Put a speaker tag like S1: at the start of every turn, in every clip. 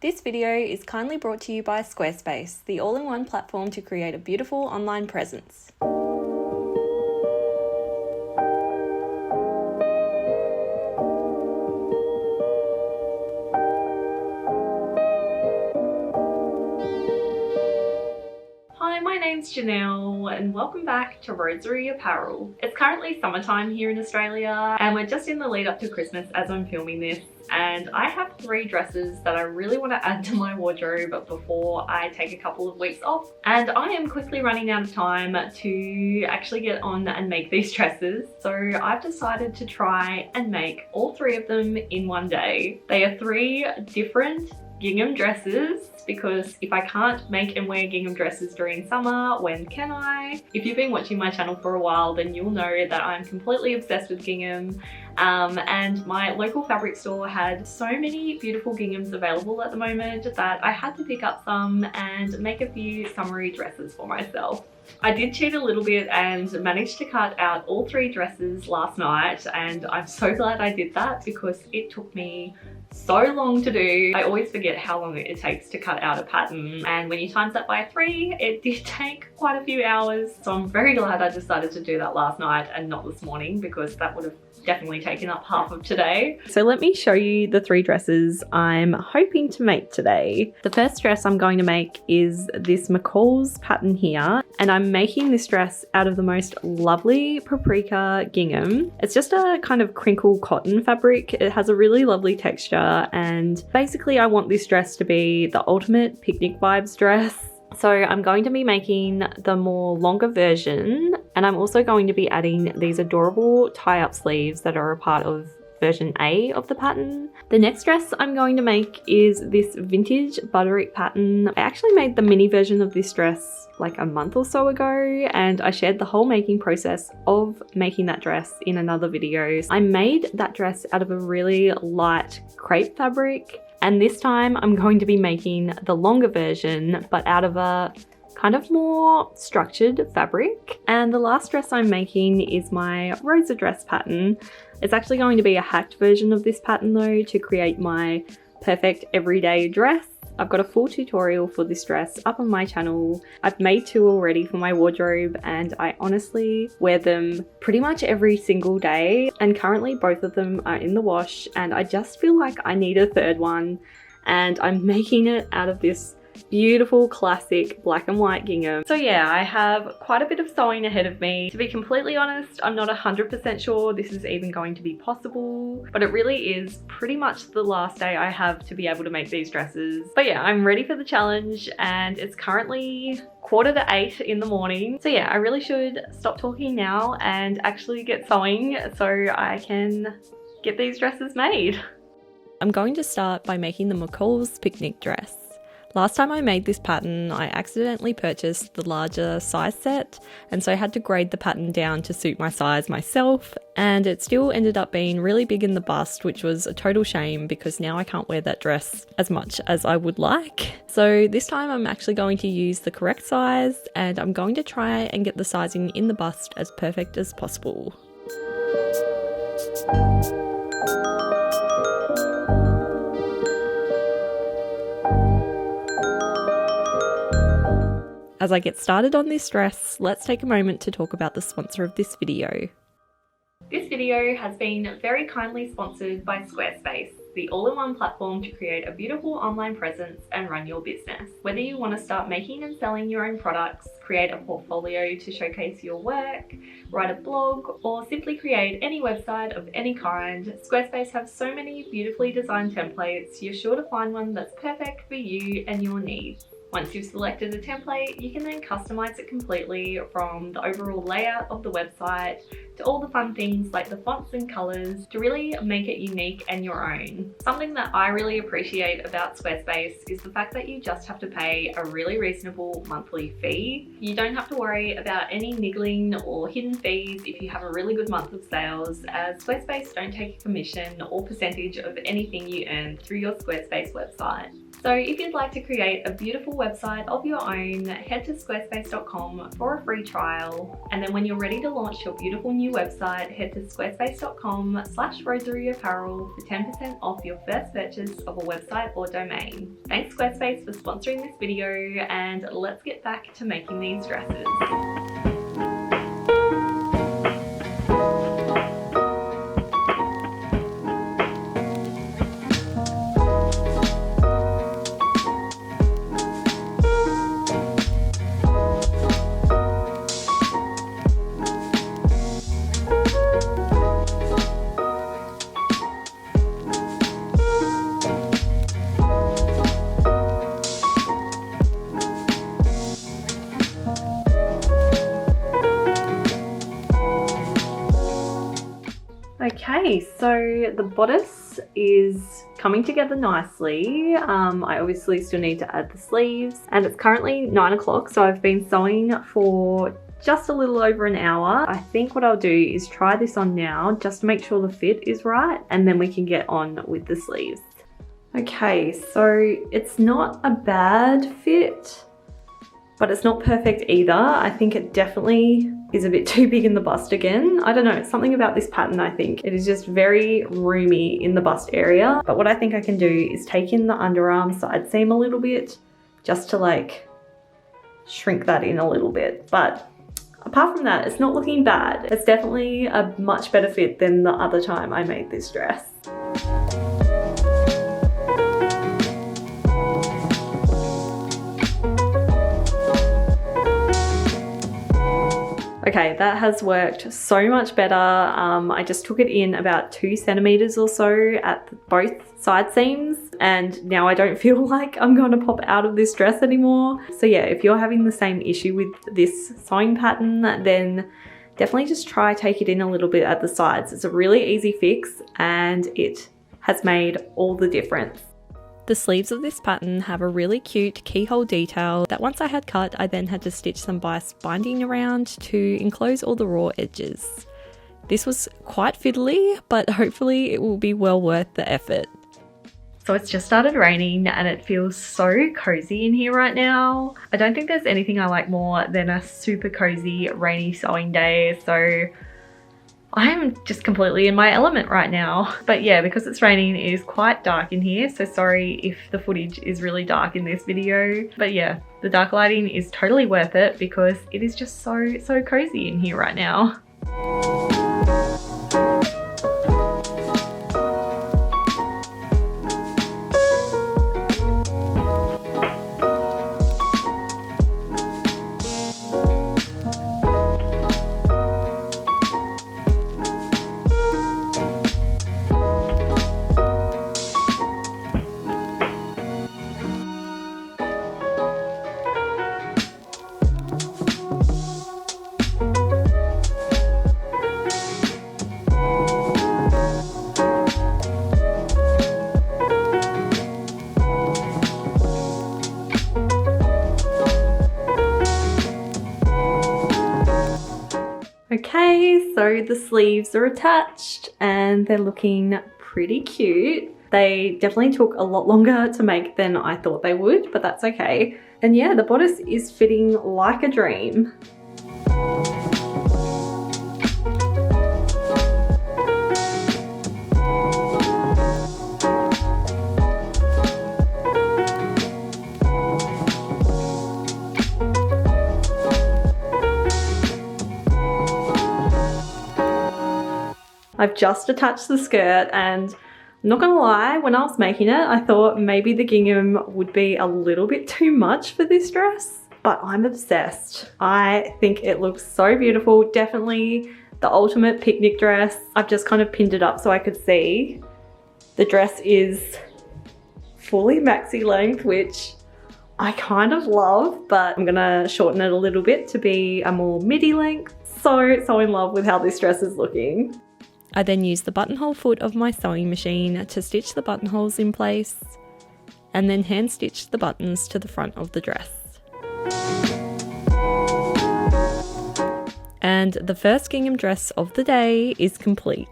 S1: This video is kindly brought to you by Squarespace, the all-in-one platform to create a beautiful online presence. Hi, my name's Janelle and welcome back to Rosery Apparel. It's currently summertime here in Australia and we're just in the lead up to Christmas as I'm filming this, and I have 3 dresses that I really want to add to my wardrobe before I take a couple of weeks off, and I am quickly running out of time to actually get on and make these dresses. So I've decided to try and make all 3 of them in one day. They are 3 different gingham dresses, because if I can't make and wear gingham dresses during summer, when can I? If you've been watching my channel for a while, then you'll know that I'm completely obsessed with gingham, and my local fabric store had so many beautiful ginghams available at the moment that I had to pick up some and make a few summery dresses for myself. I did cheat a little bit and managed to cut out all 3 dresses last night, and I'm so glad I did that because it took me so long to do. I always forget how long it takes to cut out a pattern, and when you times that by 3, it did take quite a few hours. So I'm very glad I decided to do that last night and not this morning, because that would have definitely taken up half of today. So let me show you the 3 dresses I'm hoping to make today. The first dress I'm going to make is this McCall's pattern here, and I'm making this dress out of the most lovely paprika gingham. It's just a kind of crinkle cotton fabric. It has a really lovely texture, and basically I want this dress to be the ultimate picnic vibes dress. So I'm going to be making the more longer version, and I'm also going to be adding these adorable tie-up sleeves that are a part of version A of the pattern. The next dress I'm going to make is this vintage butterick pattern. I actually made the mini version of this dress like a month or so ago, and I shared the whole making process of making that dress in another video. I made that dress out of a really light crepe fabric, and this time I'm going to be making the longer version but out of a kind of more structured fabric. And the last dress I'm making is my Rosery dress pattern. It's actually going to be a hacked version of this pattern though, to create my perfect everyday dress. I've got a full tutorial for this dress up on my channel. I've made 2 already for my wardrobe, and I honestly wear them pretty much every single day, and currently both of them are in the wash, and I just feel like I need a 3rd one, and I'm making it out of this beautiful classic black and white gingham. So yeah, I have quite a bit of sewing ahead of me. To be completely honest, I'm not 100% sure this is even going to be possible, but it really is pretty much the last day I have to be able to make these dresses. But yeah, I'm ready for the challenge, and it's currently 7:45 in the morning. So yeah, I really should stop talking now and actually get sewing so I can get these dresses made. I'm going to start by making the McCall's picnic dress. Last time I made this pattern, I accidentally purchased the larger size set, and so I had to grade the pattern down to suit my size myself, and it still ended up being really big in the bust, which was a total shame because now I can't wear that dress as much as I would like. So this time I'm actually going to use the correct size, and I'm going to try and get the sizing in the bust as perfect as possible. As I get started on this dress, let's take a moment to talk about the sponsor of this video. This video has been very kindly sponsored by Squarespace, the all-in-one platform to create a beautiful online presence and run your business. Whether you want to start making and selling your own products, create a portfolio to showcase your work, write a blog, or simply create any website of any kind, Squarespace has so many beautifully designed templates. You're sure to find one that's perfect for you and your needs. Once you've selected a template, you can then customize it completely, from the overall layout of the website to all the fun things like the fonts and colors, to really make it unique and your own. Something that I really appreciate about Squarespace is the fact that you just have to pay a really reasonable monthly fee. You don't have to worry about any niggling or hidden fees if you have a really good month of sales, as Squarespace don't take a commission or percentage of anything you earn through your Squarespace website. So if you'd like to create a beautiful website of your own, head to squarespace.com for a free trial. And then when you're ready to launch your beautiful new website, head to squarespace.com/roseryapparel for 10% off your first purchase of a website or domain. Thanks Squarespace for sponsoring this video, and let's get back to making these dresses. Okay, so the bodice is coming together nicely. I obviously still need to add the sleeves, and it's currently 9 o'clock, so I've been sewing for just a little over an hour. I think what I'll do is try this on now just to make sure the fit is right, and then we can get on with the sleeves. Okay, so it's not a bad fit, but it's not perfect either. I think it definitely is a bit too big in the bust again. I don't know, it's something about this pattern, I think. It is just very roomy in the bust area. But what I think I can do is take in the underarm side seam a little bit, just to like shrink that in a little bit. But apart from that, it's not looking bad. It's definitely a much better fit than the other time I made this dress. Okay, that has worked so much better. I just took it in about 2 centimeters or so at both side seams, and now I don't feel like I'm going to pop out of this dress anymore. So yeah, if you're having the same issue with this sewing pattern, then definitely just try take it in a little bit at the sides. It's a really easy fix and it has made all the difference. The sleeves of this pattern have a really cute keyhole detail that once I had cut, I then had to stitch some bias binding around to enclose all the raw edges. This was quite fiddly, but hopefully it will be well worth the effort. So it's just started raining and it feels so cozy in here right now. I don't think there's anything I like more than a super cozy rainy sewing day, so I'm just completely in my element right now. But yeah, because it's raining, it is quite dark in here, so sorry if the footage is really dark in this video. But yeah, the dark lighting is totally worth it because it is just so cozy in here right now. Okay, so the sleeves are attached and they're looking pretty cute. They definitely took a lot longer to make than I thought they would, but that's okay. And yeah, the bodice is fitting like a dream. I've just attached the skirt, and I'm not gonna lie, when I was making it, I thought maybe the gingham would be a little bit too much for this dress, but I'm obsessed. I think it looks so beautiful. Definitely the ultimate picnic dress. I've just kind of pinned it up so I could see. The dress is fully maxi length, which I kind of love, but I'm gonna shorten it a little bit to be a more midi length. So in love with how this dress is looking. I then used the buttonhole foot of my sewing machine to stitch the buttonholes in place, and then hand stitched the buttons to the front of the dress. And the first gingham dress of the day is complete.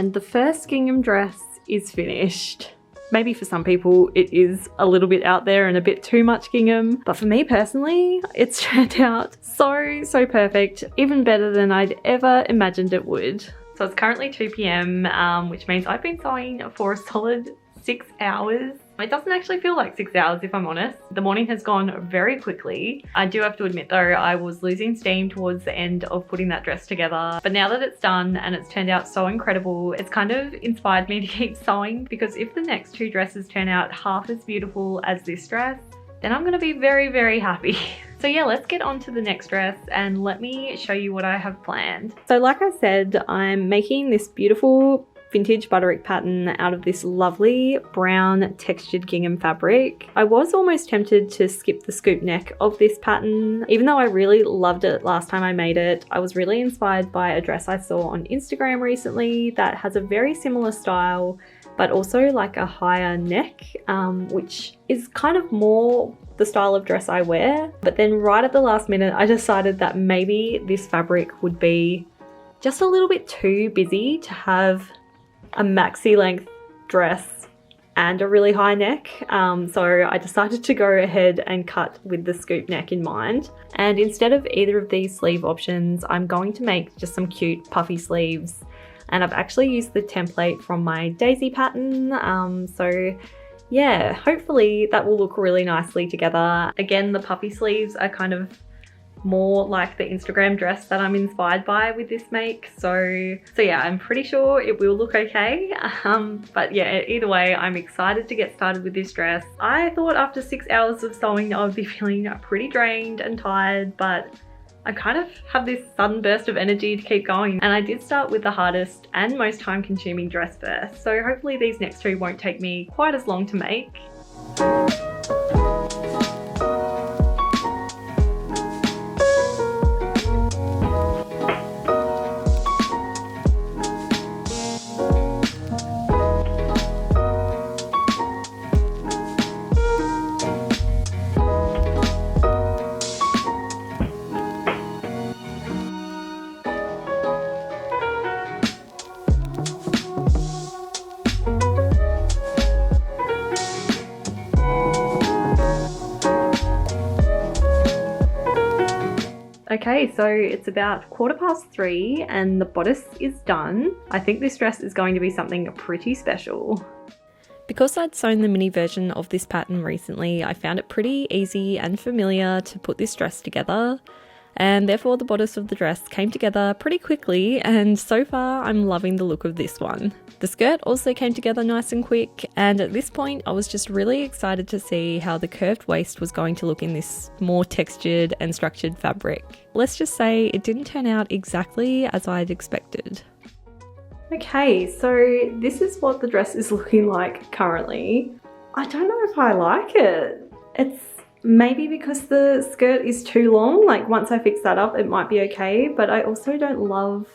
S1: and the first gingham dress is finished. Maybe for some people it is a little bit out there and a bit too much gingham, but for me personally, it's turned out so perfect, even better than I'd ever imagined it would. So it's currently 2 p.m, which means I've been sewing for a solid 6 hours. It doesn't actually feel like 6 hours if I'm honest. The morning has gone very quickly. I do have to admit though, I was losing steam towards the end of putting that dress together. But now that it's done and it's turned out so incredible, it's kind of inspired me to keep sewing, because if the next 2 dresses turn out half as beautiful as this dress, then I'm gonna be very happy. So yeah, let's get on to the next dress and let me show you what I have planned. So like I said, I'm making this beautiful vintage butterick pattern out of this lovely brown textured gingham fabric. I was almost tempted to skip the scoop neck of this pattern. Even though I really loved it last time I made it, I was really inspired by a dress I saw on Instagram recently that has a very similar style, but also like a higher neck, which is kind of more the style of dress I wear. But then right at the last minute, I decided that maybe this fabric would be just a little bit too busy to have a maxi length dress and a really high neck. So I decided to go ahead and cut with the scoop neck in mind. And instead of either of these sleeve options, I'm going to make just some cute puffy sleeves. And I've actually used the template from my daisy pattern. So yeah, hopefully that will look really nicely together. Again, the puffy sleeves are kind of more like the Instagram dress that I'm inspired by with this make. So yeah, I'm pretty sure it will look okay. But yeah, either way, I'm excited to get started with this dress. I thought after 6 hours of sewing, I would be feeling pretty drained and tired, but I kind of have this sudden burst of energy to keep going. And I did start with the hardest and most time consuming dress first. So hopefully these next 2 won't take me quite as long to make. Okay, so it's about 3:15 and the bodice is done. I think this dress is going to be something pretty special. Because I'd sewn the mini version of this pattern recently, I found it pretty easy and familiar to put this dress together, and therefore the bodice of the dress came together pretty quickly, and so far I'm loving the look of this one. The skirt also came together nice and quick, and at this point I was just really excited to see how the curved waist was going to look in this more textured and structured fabric. Let's just say it didn't turn out exactly as I'd expected. Okay, so this is what the dress is looking like currently. I don't know if I like it. It's maybe because the skirt is too long. Like once I fix that up, it might be okay, but I also don't love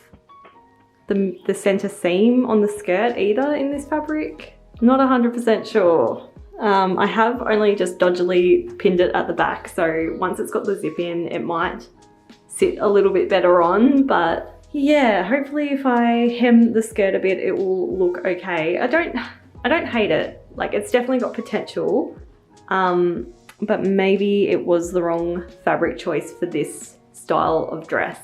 S1: the center seam on the skirt either in this fabric. Not 100% sure. I have only just dodgily pinned it at the back, so once it's got the zip in, it might sit a little bit better on, but yeah, hopefully if I hem the skirt a bit, it will look okay. I don't hate it. Like it's definitely got potential, but maybe it was the wrong fabric choice for this style of dress.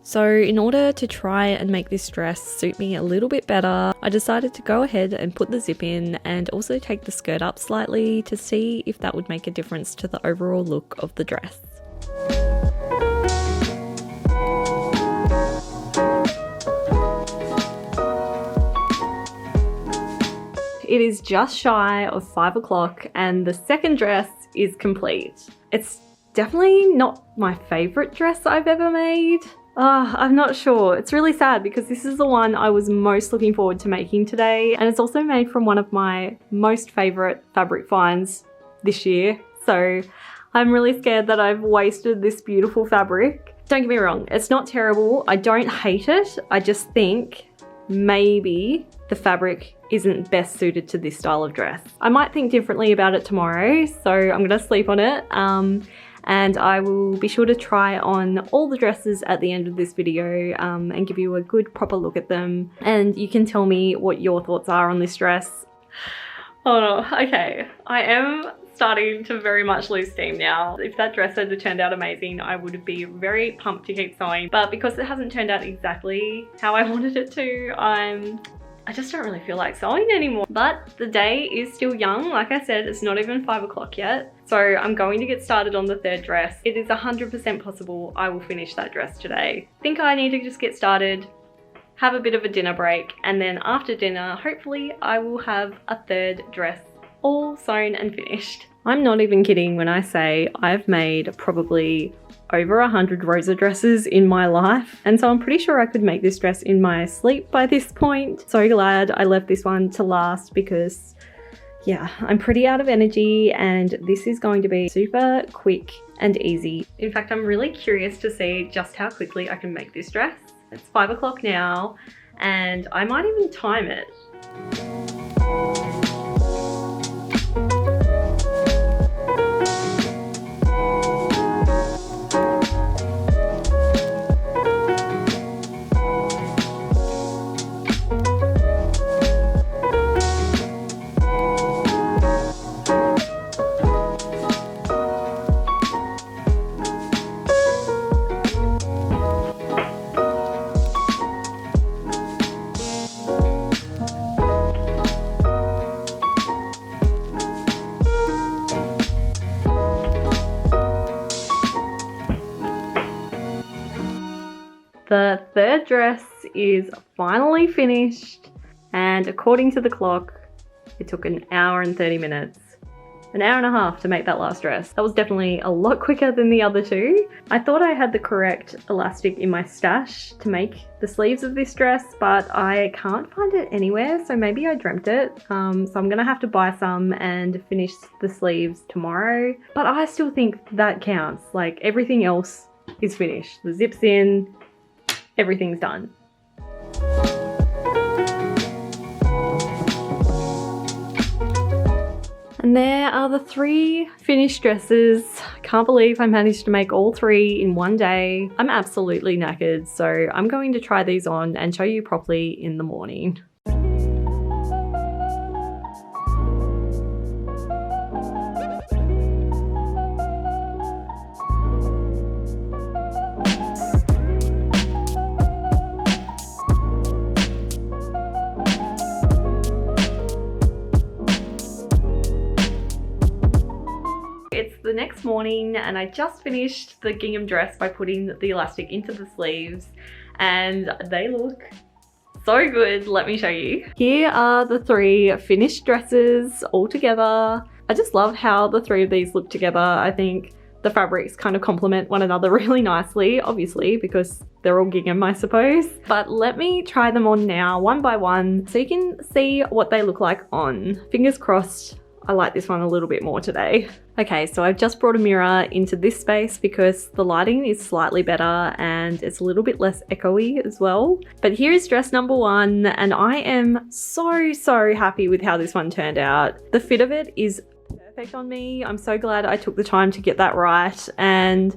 S1: So in order to try and make this dress suit me a little bit better, I decided to go ahead and put the zip in and also take the skirt up slightly to see if that would make a difference to the overall look of the dress. It is just shy of 5 o'clock and the second dress is complete. It's definitely not my favorite dress I've ever made. I'm not sure. It's really sad because this is the one I was most looking forward to making today, and it's also made from one of my most favorite fabric finds this year. So I'm really scared that I've wasted this beautiful fabric. Don't get me wrong, it's not terrible. I don't hate it. I just think maybe the fabric isn't best suited to this style of dress. I might think differently about it tomorrow, so I'm gonna sleep on it. and I will be sure to try on all the dresses at the end of this video and give you a good proper look at them, and you can tell me what your thoughts are on this dress. Oh no, okay, I am starting to very much lose steam now. If that dress had turned out amazing, I would be very pumped to keep sewing, but because it hasn't turned out exactly how I wanted it to, I just don't really feel like sewing anymore. But the day is still young. Like I said, it's not even 5 o'clock yet. So I'm going to get started on the third dress. It is 100% possible I will finish that dress today. I think I need to just get started, have a bit of a dinner break, and then after dinner, hopefully I will have a third dress all sewn and finished. I'm not even kidding when I say I've made probably over 100 Rosa dresses in my life, and so I'm pretty sure I could make this dress in my sleep by this point. So glad I left this one to last because yeah, I'm pretty out of energy and this is going to be super quick and easy. In fact, I'm really curious to see just how quickly I can make this dress. It's 5 o'clock now and I might even time it. The third dress is finally finished, and according to the clock, it took an hour and 30 minutes. An hour and a half to make that last dress. That was definitely a lot quicker than the other two. I thought I had the correct elastic in my stash to make the sleeves of this dress, but I can't find it anywhere, so maybe I dreamt it. So I'm gonna have to buy some and finish the sleeves tomorrow. But I still think that counts. Like, everything else is finished. The zip's in, everything's done. And there are the 3 finished dresses. I can't believe I managed to make all 3 in one day. I'm absolutely knackered, so I'm going to try these on and show you properly in the morning. The next morning and I just finished the gingham dress by putting the elastic into the sleeves and they look so good. Let me show you. Here are the 3 finished dresses all together. I just love how the 3 of these look together. I think the fabrics kind of complement one another really nicely, obviously, because they're all gingham, I suppose. But let me try them on now, one by one, so you can see what they look like on. Fingers crossed I like this one a little bit more today. Okay, so I've just brought a mirror into this space because the lighting is slightly better and it's a little bit less echoey as well. But here is dress number 1 and I am so happy with how this one turned out. The fit of it is perfect on me. I'm so glad I took the time to get that right, and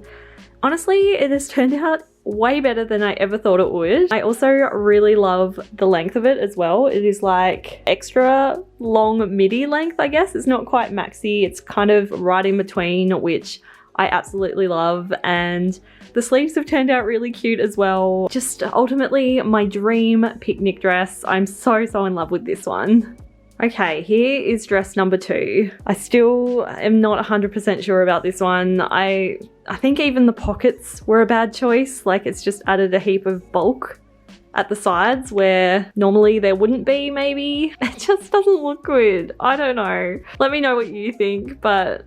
S1: honestly, it has turned out way better than I ever thought it would. I also really love the length of it as well. It is like extra long midi length, I guess. It's not quite maxi, it's kind of right in between, which I absolutely love. And the sleeves have turned out really cute as well. Just ultimately my dream picnic dress. I'm so in love with this one. Okay, here is dress number 2. I still am not 100% sure about this one. I think even the pockets were a bad choice. Like, it's just added a heap of bulk at the sides where normally there wouldn't be, maybe. It just doesn't look good. I don't know. Let me know what you think, but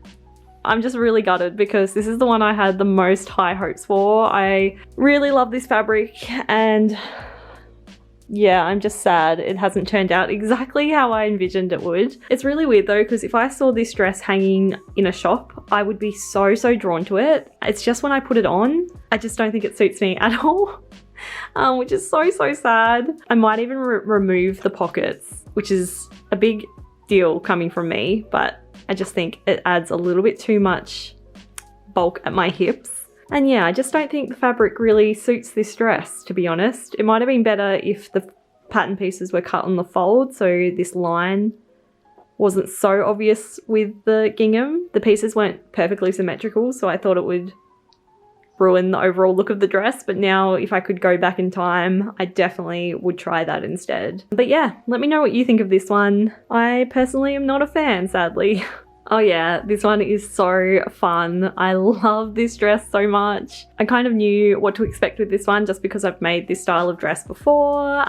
S1: I'm just really gutted because this is the one I had the most high hopes for. I really love this fabric and yeah, I'm just sad it hasn't turned out exactly how I envisioned it would. It's really weird though, because if I saw this dress hanging in a shop, I would be so drawn to it. It's just when I put it on, I just don't think it suits me at all, which is so sad. I might even remove the pockets, which is a big deal coming from me, but I just think it adds a little bit too much bulk at my hips. And yeah, I just don't think the fabric really suits this dress, to be honest. It might have been better if the pattern pieces were cut on the fold, so this line wasn't so obvious with the gingham. The pieces weren't perfectly symmetrical, so I thought it would ruin the overall look of the dress, but now if I could go back in time, I definitely would try that instead. But yeah, let me know what you think of this one. I personally am not a fan, sadly. Oh yeah, this one is so fun. I love this dress so much. I kind of knew what to expect with this one just because I've made this style of dress before,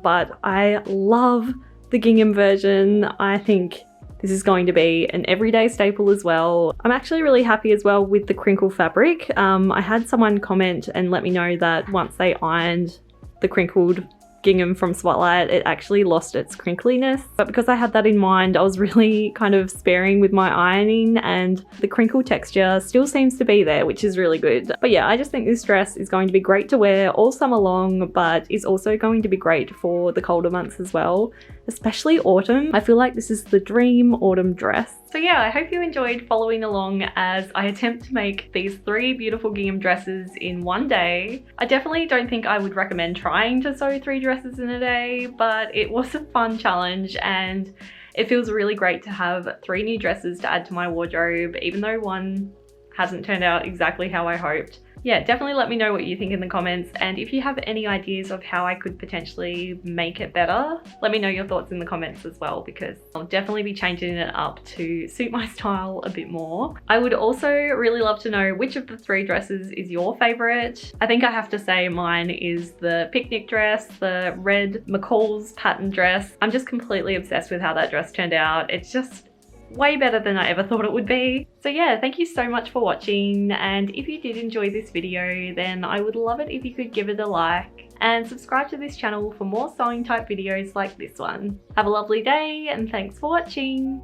S1: but I love the gingham version. I think this is going to be an everyday staple as well. I'm actually really happy as well with the crinkle fabric. I had someone comment and let me know that once they ironed the crinkled gingham from Spotlight, it actually lost its crinkliness. But because I had that in mind, I was really kind of sparing with my ironing, and the crinkle texture still seems to be there, which is really good. But yeah, I just think this dress is going to be great to wear all summer long, but is also going to be great for the colder months as well, especially autumn. I feel like this is the dream autumn dress. So yeah, I hope you enjoyed following along as I attempt to make these 3 beautiful gingham dresses in one day. I definitely don't think I would recommend trying to sew 3 dresses in a day, but it was a fun challenge and it feels really great to have 3 new dresses to add to my wardrobe, even though one hasn't turned out exactly how I hoped. Yeah, definitely let me know what you think in the comments, and if you have any ideas of how I could potentially make it better, let me know your thoughts in the comments as well, because I'll definitely be changing it up to suit my style a bit more. I would also really love to know which of the 3 dresses is your favorite. I think I have to say mine is the picnic dress, the red McCall's pattern dress. I'm just completely obsessed with how that dress turned out. It's just way better than I ever thought it would be. So yeah, thank you so much for watching, and if you did enjoy this video, then I would love it if you could give it a like and subscribe to this channel for more sewing type videos like this one. Have a lovely day and thanks for watching.